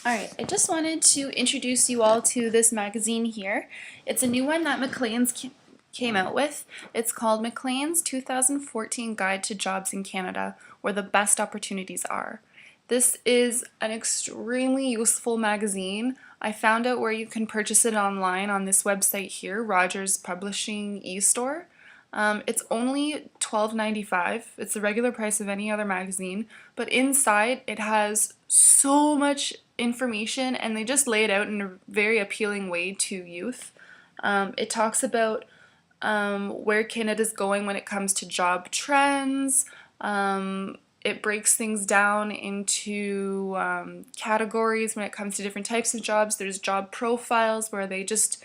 Alright, I just wanted to introduce you all to this magazine here. It's a new one that Maclean's came out with. It's called Maclean's 2014 Guide to Jobs in Canada, where the best opportunities are. This is an extremely useful magazine. I found out where you can purchase it online on this website here, Rogers Publishing e-store. It's only $12.95. It's the regular price of any other magazine, but inside it has so much information and they just lay it out in a very appealing way to youth. It talks about where Canada's going when it comes to job trends. It breaks things down into categories when it comes to different types of jobs. There's job profiles where they just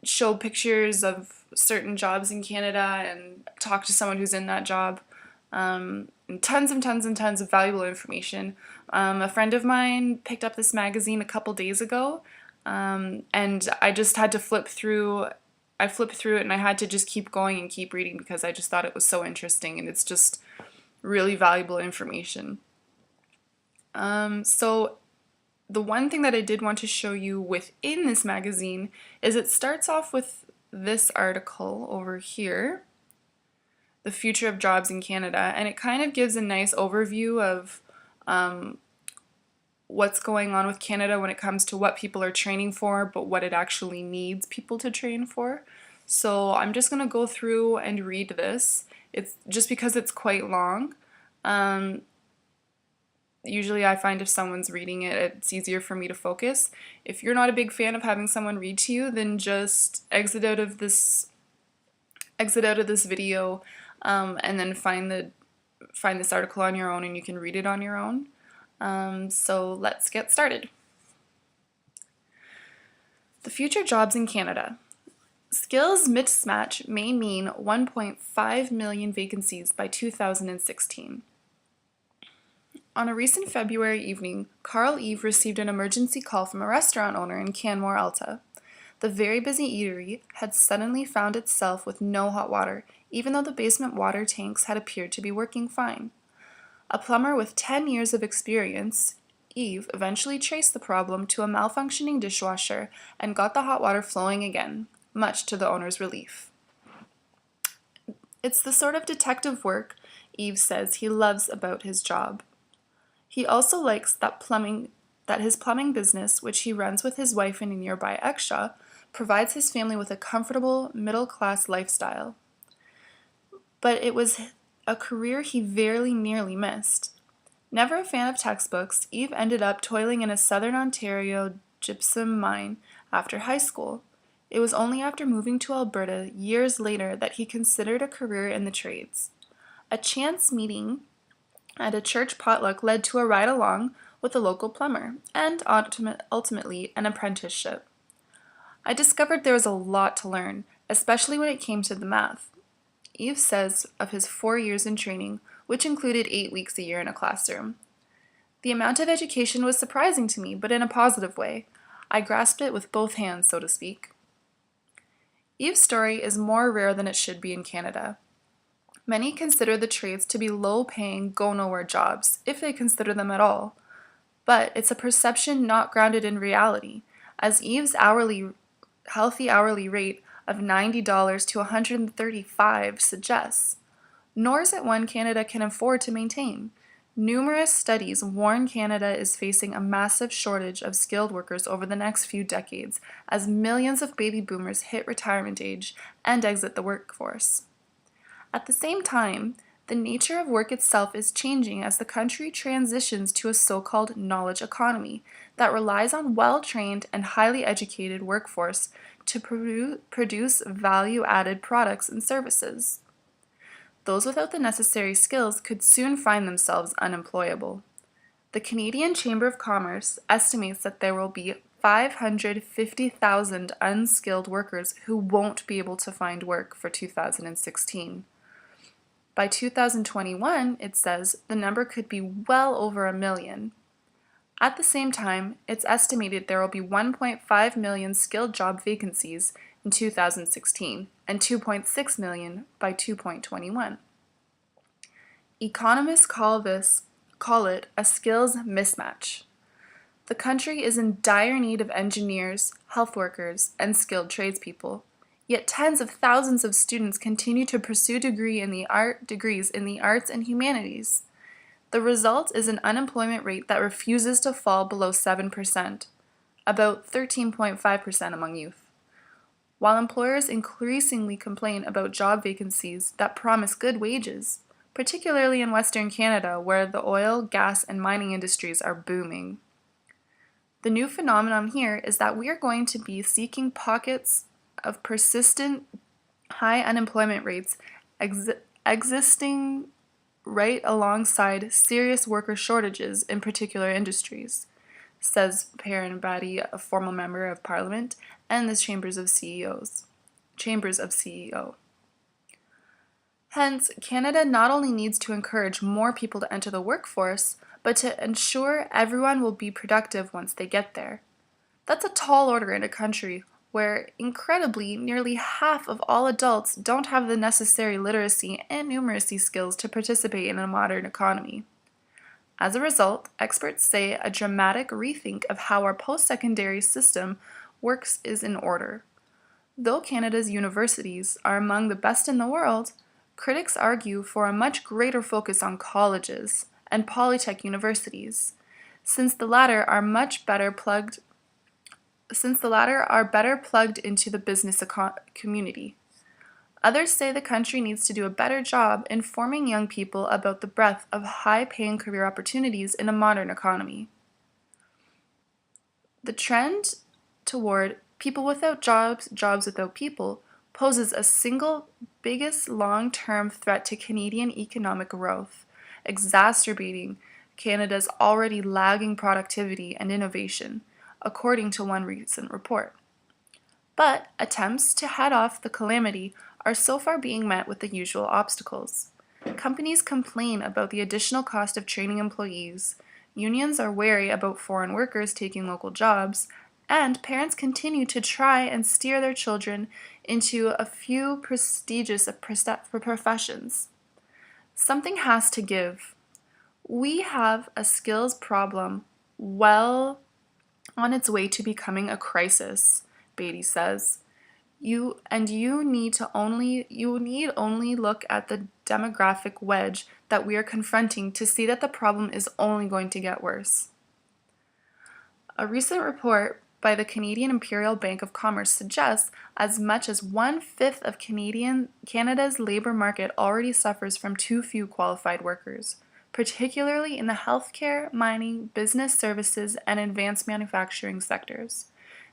show pictures of certain jobs in Canada and talk to someone who's in that job. And tons and tons and tons of valuable information. A friend of mine picked up this magazine a couple days ago, and I just had to flip through. I flipped through it and I had to just keep going and keep reading because I just thought it was so interesting and it's just really valuable information. So the one thing that I did want to show you within this magazine is it starts off with this article over here, The Future of Jobs in Canada, and it kind of gives a nice overview of what's going on with Canada when it comes to what people are training for, but what it actually needs people to train for. So I'm just going to go through and read this. It's just because it's quite long. Usually I find if someone's reading it, it's easier for me to focus. If you're not a big fan of having someone read to you, then just exit out of this video and then find this article on your own and you can read it on your own. So let's get started. The future jobs in Canada. Skills mismatch may mean 1.5 million vacancies by 2016. On a recent February evening, Carl Eve received an emergency call from a restaurant owner in Canmore, Alta. The very busy eatery had suddenly found itself with no hot water, even though the basement water tanks had appeared to be working fine. A plumber with 10 years of experience, Eve eventually traced the problem to a malfunctioning dishwasher and got the hot water flowing again, much to the owner's relief. It's the sort of detective work Eve says he loves about his job. He also likes that his plumbing business, which he runs with his wife in a nearby Exshaw, provides his family with a comfortable, middle-class lifestyle. But it was a career he very nearly missed. Never a fan of textbooks, Eve ended up toiling in a southern Ontario gypsum mine after high school. It was only after moving to Alberta years later that he considered a career in the trades. A chance meeting at a church potluck led to a ride along with a local plumber, and ultimately an apprenticeship. I discovered there was a lot to learn, especially when it came to the math. Eve says of his 4 years in training, which included 8 weeks a year in a classroom. The amount of education was surprising to me, but in a positive way. I grasped it with both hands, so to speak. Eve's story is more rare than it should be in Canada. Many consider the trades to be low-paying, go-nowhere jobs, if they consider them at all. But it's a perception not grounded in reality, as Eve's healthy hourly rate of $90 to $135 suggests. Nor is it one Canada can afford to maintain. Numerous studies warn Canada is facing a massive shortage of skilled workers over the next few decades as millions of baby boomers hit retirement age and exit the workforce. At the same time, the nature of work itself is changing as the country transitions to a so-called knowledge economy that relies on well-trained and highly educated workforce to produce value-added products and services. Those without the necessary skills could soon find themselves unemployable. The Canadian Chamber of Commerce estimates that there will be 550,000 unskilled workers who won't be able to find work for 2016. By 2021, it says, the number could be well over 1 million. At the same time, it's estimated there will be 1.5 million skilled job vacancies in 2016 and 2.6 million by 2021. Economists call it a skills mismatch. The country is in dire need of engineers, health workers, and skilled tradespeople. Yet tens of thousands of students continue to pursue degrees in the arts and humanities. The result is an unemployment rate that refuses to fall below 7%, about 13.5% among youth. While employers increasingly complain about job vacancies that promise good wages, particularly in Western Canada where the oil, gas, and mining industries are booming. The new phenomenon here is that we are going to be seeking pockets of persistent high unemployment rates existing right alongside serious worker shortages in particular industries, says Perrin Batty, a former member of Parliament, and the Chambers of CEO. Hence, Canada not only needs to encourage more people to enter the workforce, but to ensure everyone will be productive once they get there. That's a tall order in a country where, incredibly, nearly half of all adults don't have the necessary literacy and numeracy skills to participate in a modern economy. As a result, experts say a dramatic rethink of how our post-secondary system works is in order. Though Canada's universities are among the best in the world, critics argue for a much greater focus on colleges and polytech universities, since the latter are better plugged into the business community. Others say the country needs to do a better job informing young people about the breadth of high-paying career opportunities in a modern economy. The trend toward people without jobs, jobs without people, poses a single biggest long-term threat to Canadian economic growth, exacerbating Canada's already lagging productivity and innovation, according to one recent report. But attempts to head off the calamity are so far being met with the usual obstacles. Companies complain about the additional cost of training employees, unions are wary about foreign workers taking local jobs, and parents continue to try and steer their children into a few prestigious professions. Something has to give. We have a skills problem well on its way to becoming a crisis, Beatty says. You need only look at the demographic wedge that we are confronting to see that the problem is only going to get worse. A recent report by the Canadian Imperial Bank of Commerce suggests as much as 1/5 of Canada's labour market already suffers from too few qualified workers, particularly in the healthcare, mining, business services, and advanced manufacturing sectors.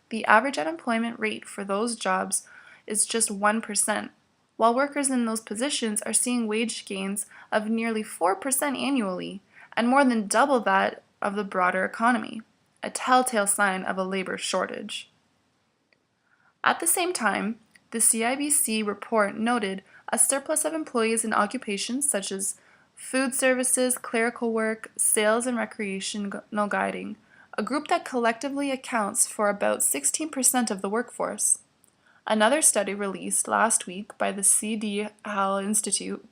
The average unemployment rate for those jobs is just 1%, while workers in those positions are seeing wage gains of nearly 4% annually, and more than double that of the broader economy, a telltale sign of a labor shortage. At the same time, the CIBC report noted a surplus of employees in occupations such as food services, clerical work, sales, and recreational guiding, a group that collectively accounts for about 16% of the workforce. Another study released last week by the C.D. Howell Institute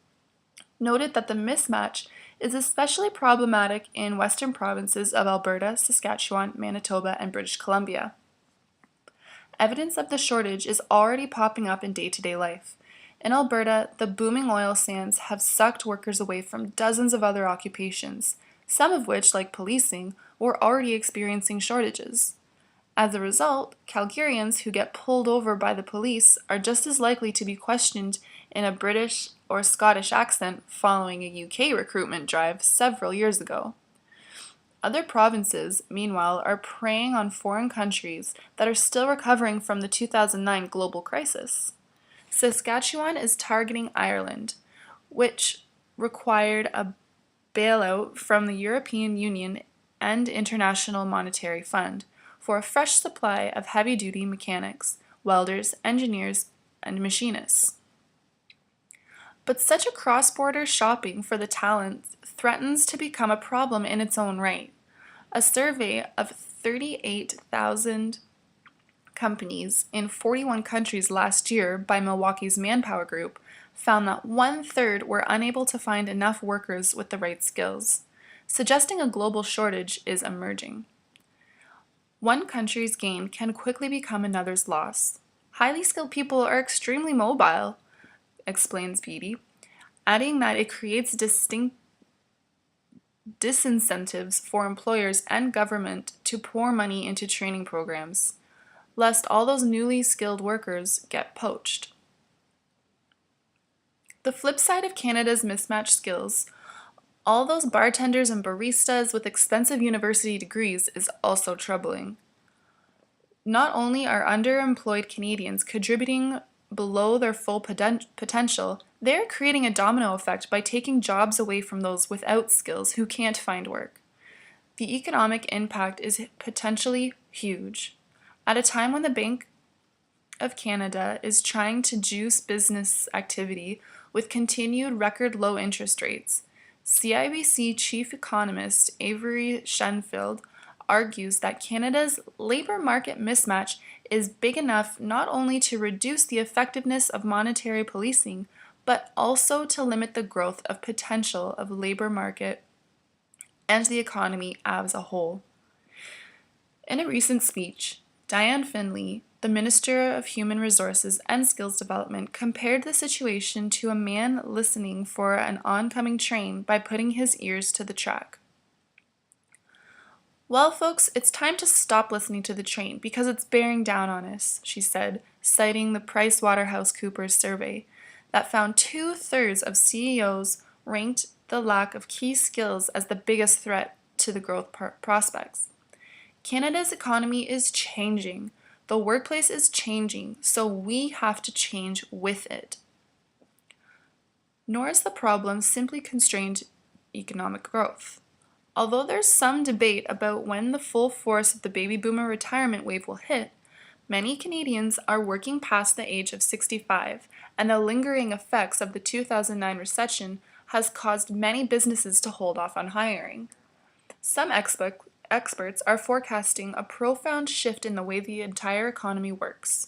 noted that the mismatch is especially problematic in western provinces of Alberta, Saskatchewan, Manitoba, and British Columbia. Evidence of the shortage is already popping up in day-to-day life. In Alberta, the booming oil sands have sucked workers away from dozens of other occupations, some of which, like policing, were already experiencing shortages. As a result, Calgarians who get pulled over by the police are just as likely to be questioned in a British or Scottish accent following a UK recruitment drive several years ago. Other provinces, meanwhile, are preying on foreign countries that are still recovering from the 2009 global crisis. Saskatchewan is targeting Ireland, which required a bailout from the European Union and International Monetary Fund for a fresh supply of heavy-duty mechanics, welders, engineers, and machinists. But such a cross-border shopping for the talent threatens to become a problem in its own right. A survey of 38,000 companies in 41 countries last year by Milwaukee's Manpower Group found that 1/3 were unable to find enough workers with the right skills, suggesting a global shortage is emerging. One country's gain can quickly become another's loss. Highly skilled people are extremely mobile, explains Beatty, adding that it creates distinct disincentives for employers and government to pour money into training programs, lest all those newly skilled workers get poached. The flip side of Canada's mismatched skills, all those bartenders and baristas with expensive university degrees, is also troubling. Not only are underemployed Canadians contributing below their full potential, they are creating a domino effect by taking jobs away from those without skills who can't find work. The economic impact is potentially huge. At a time when the Bank of Canada is trying to juice business activity with continued record low interest rates, CIBC chief economist Avery Shenfield argues that Canada's labor market mismatch is big enough not only to reduce the effectiveness of monetary policing, but also to limit the growth of potential of labor market and the economy as a whole. In a recent speech, Diane Finley, the Minister of Human Resources and Skills Development, compared the situation to a man listening for an oncoming train by putting his ears to the track. "Well, folks, it's time to stop listening to the train because it's bearing down on us," she said, citing the PricewaterhouseCoopers survey that found 2/3 of CEOs ranked the lack of key skills as the biggest threat to the growth prospects. Canada's economy is changing. The workplace is changing, so we have to change with it. Nor is the problem simply constrained economic growth. Although there's some debate about when the full force of the baby boomer retirement wave will hit, many Canadians are working past the age of 65, and the lingering effects of the 2009 recession has caused many businesses to hold off on hiring. Some experts are forecasting a profound shift in the way the entire economy works.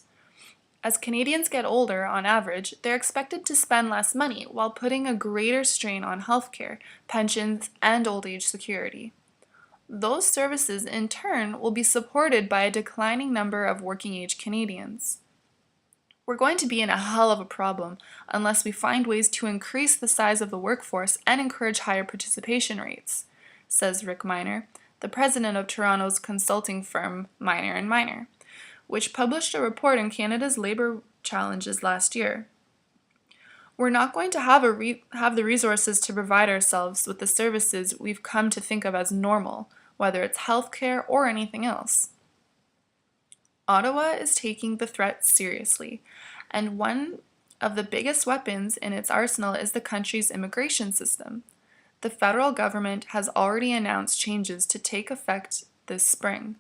As Canadians get older, on average, they're expected to spend less money while putting a greater strain on healthcare, pensions, and old age security. Those services, in turn, will be supported by a declining number of working age Canadians. We're going to be in a hell of a problem unless we find ways to increase the size of the workforce and encourage higher participation rates, says Rick Miner, the president of Toronto's consulting firm Miner & Miner, which published a report on Canada's labor challenges last year. We're not going to have the resources to provide ourselves with the services we've come to think of as normal, whether it's healthcare or anything else. Ottawa is taking the threat seriously, and one of the biggest weapons in its arsenal is the country's immigration system. The federal government has already announced changes to take effect this spring.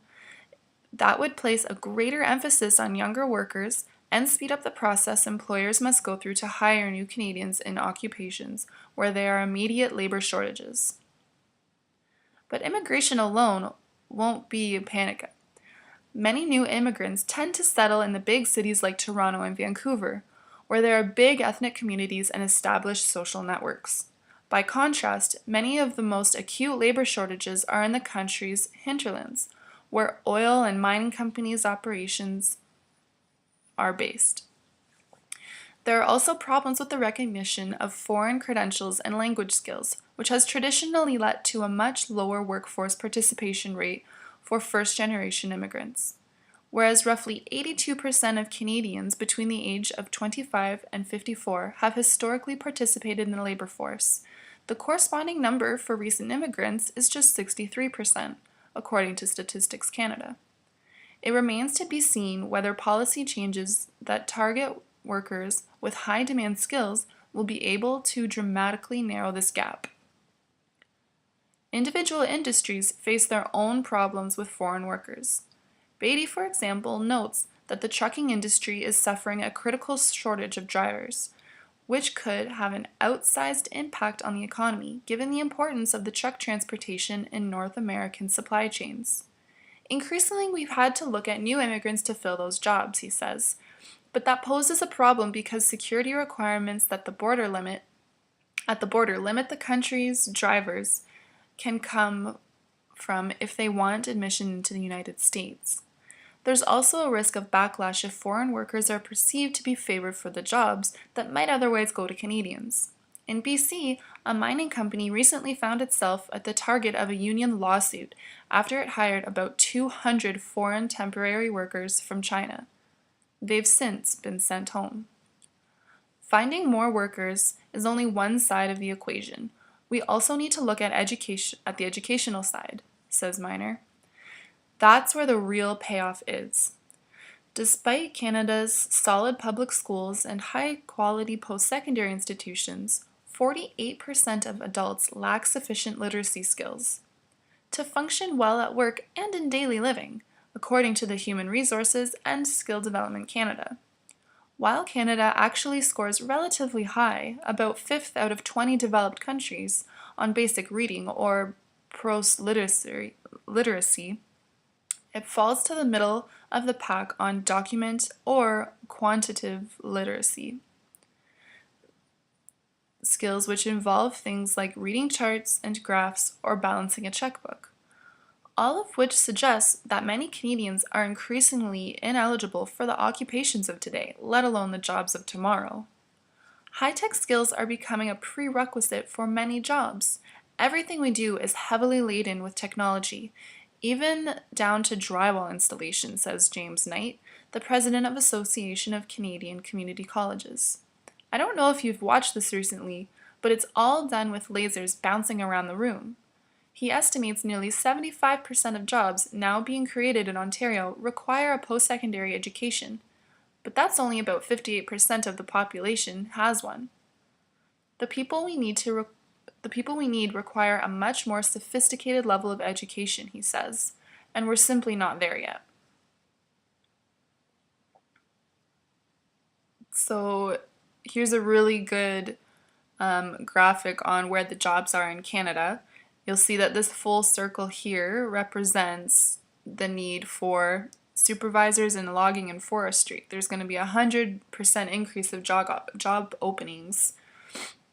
That would place a greater emphasis on younger workers and speed up the process employers must go through to hire new Canadians in occupations where there are immediate labor shortages. But immigration alone won't be a panic. Many new immigrants tend to settle in the big cities like Toronto and Vancouver, where there are big ethnic communities and established social networks. By contrast, many of the most acute labor shortages are in the country's hinterlands, where oil and mining companies' operations are based. There are also problems with the recognition of foreign credentials and language skills, which has traditionally led to a much lower workforce participation rate for first-generation immigrants. Whereas roughly 82% of Canadians between the age of 25 and 54 have historically participated in the labor force, the corresponding number for recent immigrants is just 63%, according to Statistics Canada. It remains to be seen whether policy changes that target workers with high demand skills will be able to dramatically narrow this gap. Individual industries face their own problems with foreign workers. Beatty, for example, notes that the trucking industry is suffering a critical shortage of drivers, which could have an outsized impact on the economy given the importance of the truck transportation in North American supply chains. Increasingly, we've had to look at new immigrants to fill those jobs, he says, but that poses a problem because security requirements at the border limit the country's drivers can come from if they want admission into the United States. There's also a risk of backlash if foreign workers are perceived to be favored for the jobs that might otherwise go to Canadians. In BC, a mining company recently found itself at the target of a union lawsuit after it hired about 200 foreign temporary workers from China. They've since been sent home. Finding more workers is only one side of the equation. We also need to look at the educational side, says Miner. That's where the real payoff is. Despite Canada's solid public schools and high-quality post-secondary institutions, 48% of adults lack sufficient literacy skills to function well at work and in daily living, according to the Human Resources and Skill Development Canada. While Canada actually scores relatively high, about 5th out of 20 developed countries, on basic reading or prose literacy, it falls to the middle of the pack on document or quantitative literacy, skills which involve things like reading charts and graphs or balancing a checkbook, all of which suggests that many Canadians are increasingly ineligible for the occupations of today, let alone the jobs of tomorrow. High-tech skills are becoming a prerequisite for many jobs. Everything we do is heavily laden with technology, even down to drywall installation, says James Knight, the president of Association of Canadian Community Colleges. I don't know if you've watched this recently, but it's all done with lasers bouncing around the room. He estimates nearly 75% of jobs now being created in Ontario require a post-secondary education, but that's only about 58% of the population has one. The people we need require a much more sophisticated level of education, he says, and we're simply not there yet. So here's a really good graphic on where the jobs are in Canada. You'll see that this full circle here represents the need for supervisors in logging and forestry. There's going to be a 100% increase of job openings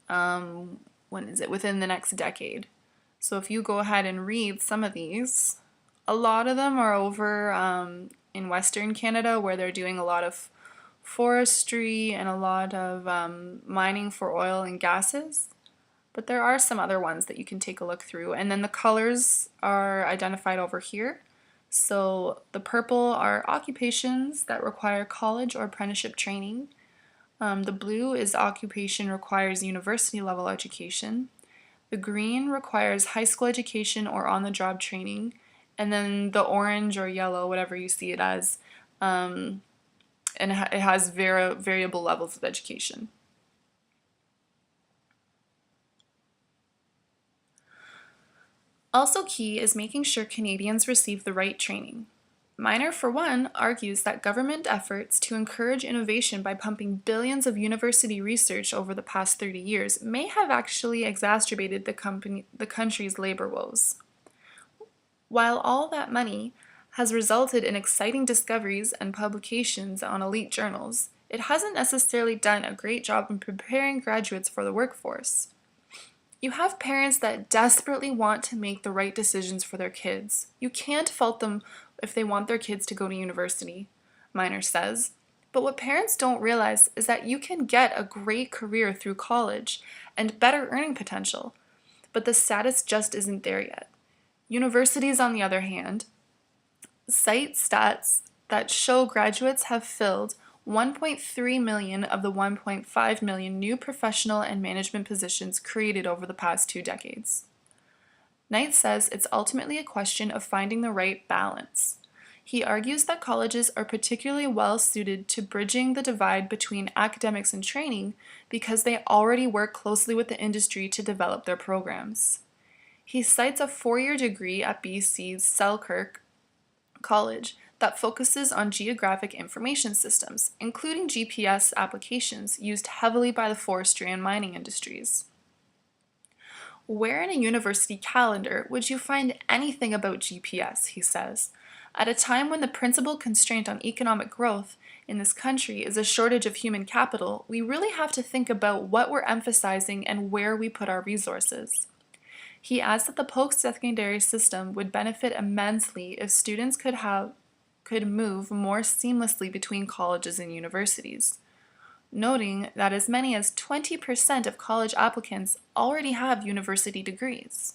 within the next decade. So if you go ahead and read some of these, a lot of them are over in Western Canada where they're doing a lot of forestry and a lot of mining for oil and gases. But there are some other ones that you can take a look through. And then the colors are identified over here. So the purple are occupations that require college or apprenticeship training. The blue is occupation requires university level education. The green requires high school education or on-the-job training. And then the orange or yellow, whatever you see it as, and it has variable levels of education. Also key is making sure Canadians receive the right training. Miner, for one, argues that government efforts to encourage innovation by pumping billions of university research over the past 30 years may have actually exacerbated the country's labor woes. While all that money has resulted in exciting discoveries and publications on elite journals, it hasn't necessarily done a great job in preparing graduates for the workforce. You have parents that desperately want to make the right decisions for their kids. You can't fault them if they want their kids to go to university, Miner says. But what parents don't realize is that you can get a great career through college and better earning potential, but the status just isn't there yet. Universities, on the other hand, cite stats that show graduates have filled 1.3 million of the 1.5 million new professional and management positions created over the past 2 decades. Knight says it's ultimately a question of finding the right balance. He argues that colleges are particularly well suited to bridging the divide between academics and training because they already work closely with the industry to develop their programs. He cites a 4-year degree at BC's Selkirk College that focuses on geographic information systems, including GPS applications used heavily by the forestry and mining industries. Where in a university calendar would you find anything about GPS, he says. At a time when the principal constraint on economic growth in this country is a shortage of human capital, we really have to think about what we're emphasizing and where we put our resources. He adds that the post-secondary system would benefit immensely if students could move more seamlessly between colleges and universities, noting that as many as 20% of college applicants already have university degrees.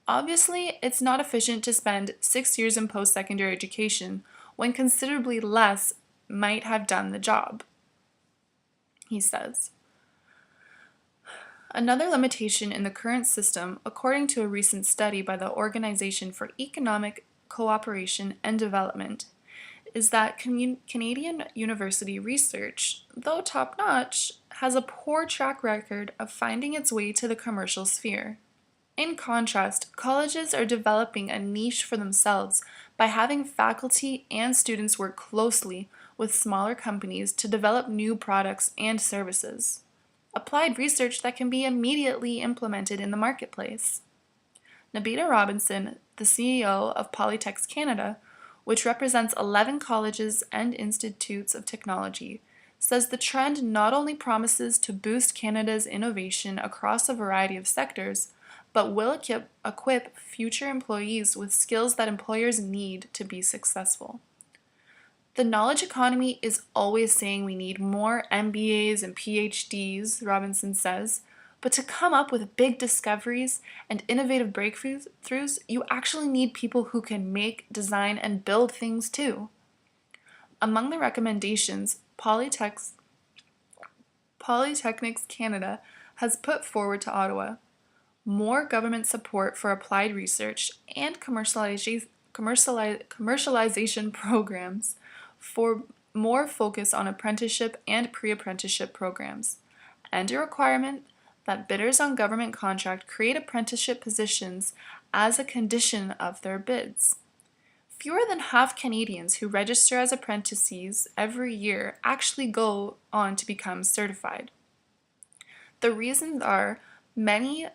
Obviously, it's not efficient to spend 6 years in post-secondary education when considerably less might have done the job, he says. Another limitation in the current system, according to a recent study by the Organization for Economic Cooperation and Development, is that Canadian university research, though top-notch, has a poor track record of finding its way to the commercial sphere. In contrast, colleges are developing a niche for themselves by having faculty and students work closely with smaller companies to develop new products and services. Applied research that can be immediately implemented in the marketplace. Nabita Robinson, the CEO of Polytechs Canada, which represents 11 colleges and institutes of technology, says the trend not only promises to boost Canada's innovation across a variety of sectors, but will equip future employees with skills that employers need to be successful. The knowledge economy is always saying we need more MBAs and PhDs, Robinson says, but to come up with big discoveries and innovative breakthroughs, you actually need people who can make, design, and build things too. Among the recommendations, Polytechnics Canada has put forward to Ottawa more government support for applied research and commercialization programs, for more focus on apprenticeship and pre-apprenticeship programs, and a requirement that bidders on government contract create apprenticeship positions as a condition of their bids. Fewer than half Canadians who register as apprentices every year actually go on to become certified. The reasons are many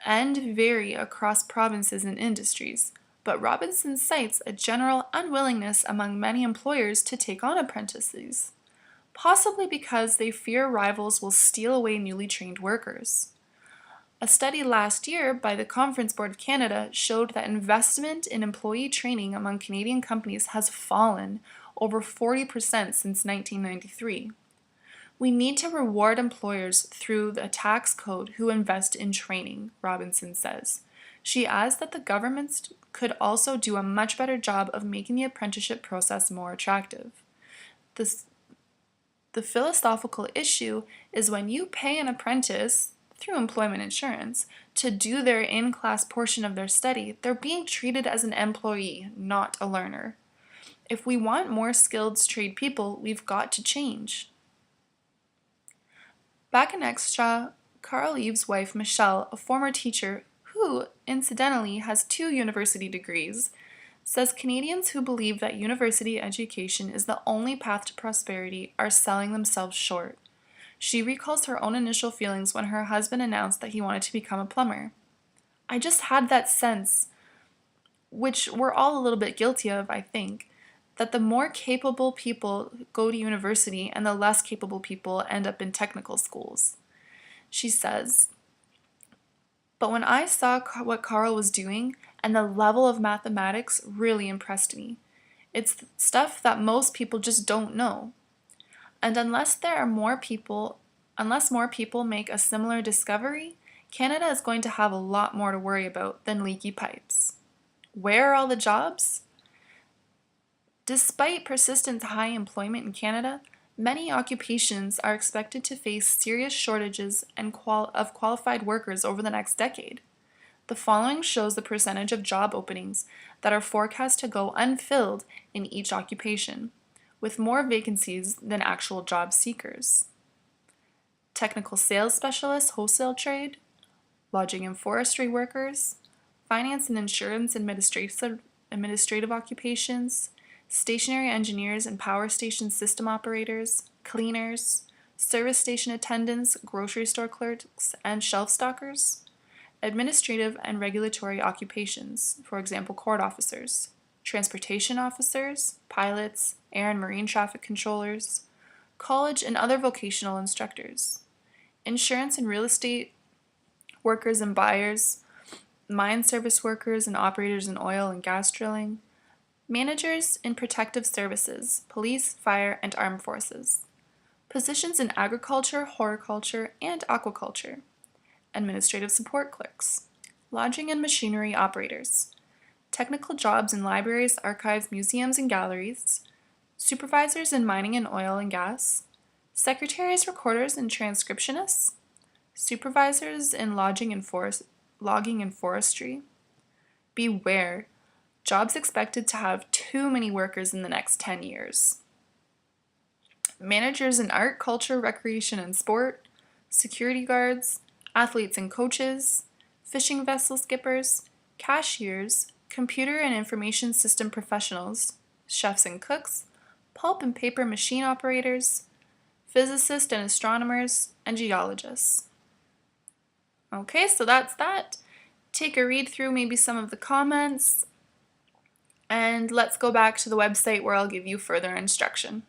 and vary across provinces and industries, but Robinson cites a general unwillingness among many employers to take on apprentices, possibly because they fear rivals will steal away newly trained workers. A study last year by the Conference Board of Canada showed that investment in employee training among Canadian companies has fallen over 40% since 1993. We need to reward employers through the tax code who invest in training, Robinson says. She adds that the governments could also do a much better job of making the apprenticeship process more attractive. The philosophical issue is when you pay an apprentice, through employment insurance, to do their in-class portion of their study, they're being treated as an employee, not a learner. If we want more skilled trade people, we've got to change. Back in Extra, Carl Eve's wife, Michelle, a former teacher who, incidentally, has 2 university degrees, says Canadians who believe that university education is the only path to prosperity are selling themselves short. She recalls her own initial feelings when her husband announced that he wanted to become a plumber. I just had that sense, which we're all a little bit guilty of, I think, that the more capable people go to university and the less capable people end up in technical schools. She says, but when I saw what Carl was doing and the level of mathematics really impressed me. It's stuff that most people just don't know. And unless more people make a similar discovery, Canada is going to have a lot more to worry about than leaky pipes. Where are all the jobs? Despite persistent high employment in Canada, many occupations are expected to face serious shortages of qualified workers over the next decade. The following shows the percentage of job openings that are forecast to go unfilled in each occupation, with more vacancies than actual job seekers. Technical sales specialists, wholesale trade, lodging and forestry workers, finance and insurance administrative occupations, stationary engineers and power station system operators, cleaners, service station attendants, grocery store clerks, and shelf stockers, administrative and regulatory occupations, for example, court officers, transportation officers, pilots, air and marine traffic controllers, college and other vocational instructors, insurance and real estate workers and buyers, mine service workers and operators in oil and gas drilling, managers in protective services, police, fire, and armed forces, positions in agriculture, horticulture, and aquaculture, administrative support clerks, lodging and machinery operators, technical jobs in libraries, archives, museums, and galleries, supervisors in mining and oil and gas, secretaries, recorders, and transcriptionists, supervisors in logging and forestry. Beware, jobs expected to have too many workers in the next 10 years. Managers in art, culture, recreation, and sport, security guards, athletes and coaches, fishing vessel skippers, cashiers, computer and information system professionals, chefs and cooks, pulp and paper machine operators, physicists and astronomers, and geologists. Okay, so that's that. Take a read through maybe some of the comments, and let's go back to the website where I'll give you further instruction.